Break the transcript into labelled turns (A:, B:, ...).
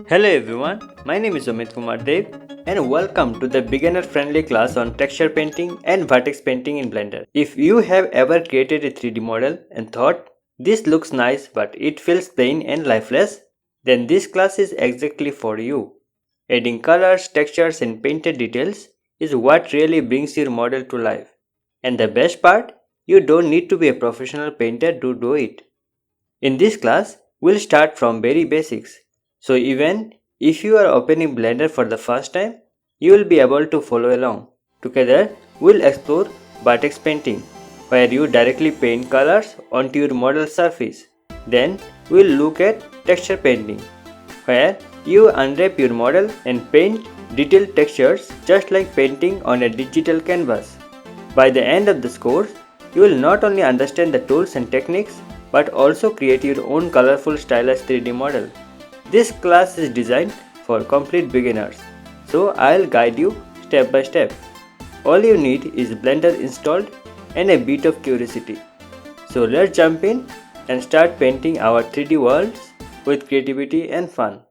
A: Hello everyone, my name is Amit Kumar Dev and welcome to the beginner friendly class on texture painting and vertex painting in Blender. If you have ever created a 3D model and thought this looks nice but it feels plain and lifeless, then this class is exactly for you. Adding colors, textures and painted details is what really brings your model to life. And the best part, you don't need to be a professional painter to do it. In this class, we'll start from very basics. So even if you are opening Blender for the first time, you will be able to follow along. Together, we'll explore vertex painting, where you directly paint colors onto your model surface. Then, we'll look at texture painting, where you unwrap your model and paint detailed textures just like painting on a digital canvas. By the end of this course, you will not only understand the tools and techniques but also create your own colorful stylized 3D model. This class is designed for complete beginners, so I'll guide you step by step. All you need is Blender installed and a bit of curiosity. So let's jump in and start painting our 3D worlds with creativity and fun.